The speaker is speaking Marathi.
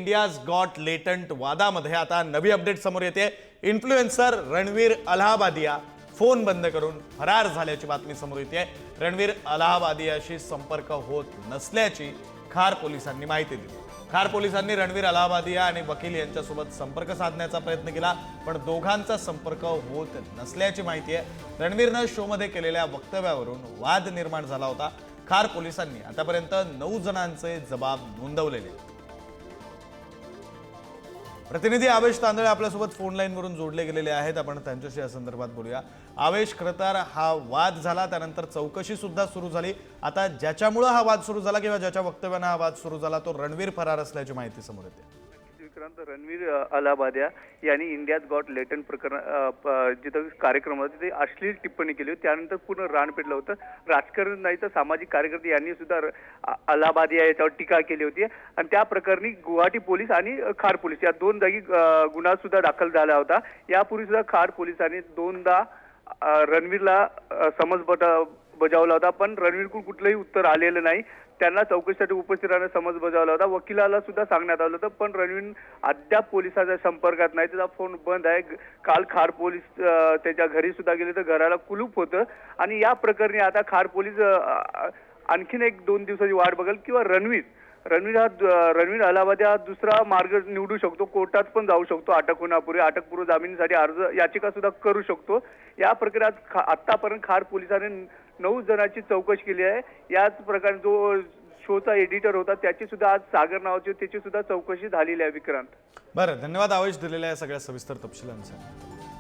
इंडियाज गॉट लेटंट वादामध्ये आता नवी अपडेट समोर येते। इन्फ्लुएन्सर रणवीर अलाहाबादिया फोन बंद करून फरार झाल्याची बातमी समोर येते। रणवीर अलाहाबादियाशी संपर्क होत नसल्याची खार पोलिसांनी माहिती दिली। खार पोलिसांनी रणवीर अलाहाबादिया आणि वकील यांच्यासोबत संपर्क साधण्याचा प्रयत्न केला, पण दोघांचा संपर्क होत नसल्याची माहिती आहे। रणवीरनं शोमध्ये केलेल्या वक्तव्यावरून वाद निर्माण झाला होता। खार पोलिसांनी आतापर्यंत 9 जणांचे जबाब नोंदवलेले। प्रतिनिधी आवेश तांदळे आपल्यासोबत फोन लाईन वरून जोडले गेलेले आहेत। आपण त्यांच्याशी या संदर्भात बोलूया। आवेश, खरं तर हा वाद झाला, त्यानंतर चौकशी सुद्धा सुरू झाली। आता ज्याच्यामुळे हा वाद सुरू झाला किंवा ज्याच्या वक्तव्याने हा वाद सुरू झाला तो रणवीर फरार असल्याची माहिती समोर येते। रणवीर अलाहाबादिया यांनी इंडियाज गॉट लेटंट प्रकरण जिथं कार्यक्रम होता तिथे अश्लील टिप्पणी केली होती। त्यानंतर पूर्ण रान पेटलं होतं। राजकारण नाही तर सामाजिक कार्यकर्ते यांनी सुद्धा अलाहाबादिया याच्यावर टीका केली होती आणि त्या प्रकरणी गुवाहाटी पोलीस आणि खार पोलीस या 2 जागी गुन्हा सुद्धा दाखल झाला होता। यापूर्वी सुद्धा खार पोलिसांनी 2दा रणवीरला समन्स बजावला होता, पण रणवीरकडून कुठलंही उत्तर आलेलं नाही। त्यांना चौकशीसाठी उपस्थित राहण्यास समन्स बजावला होता। वकिलाला सुद्धा सांगण्यात आलं होतं, पण रणवीर अद्याप पोलिसांच्या संपर्कात नाही। त्याचा फोन बंद आहे। काल खार पोलीस त्याच्या घरी सुद्धा गेले तर घराला कुलूप होतं आणि या प्रकरणी आता खार पोलीस आणखीन 1-2 दिवसाची वाट बघेल किंवा रणवीर अलाहाबादिया हा दुसरा मार्ग निवडू शकतो। कोर्टात पण जाऊ शकतो। अटक होण्यापूर्वी अटकपूर्व जामिनासाठी अर्ज याचिका सुद्धा करू शकतो। या प्रकरणात आतापर्यंत खार पोलिसांनी 9 जणांची चौकशी केली आहे। याच प्रकारे जो शोचा एडिटर होता त्याची सुद्धा आज सागर नावाची त्याची सुद्धा चौकशी झालेली आहे। विक्रांत, बरं, धन्यवाद आवेश दिलेल्या या सगळ्या सविस्तर तपशिलांसाठी।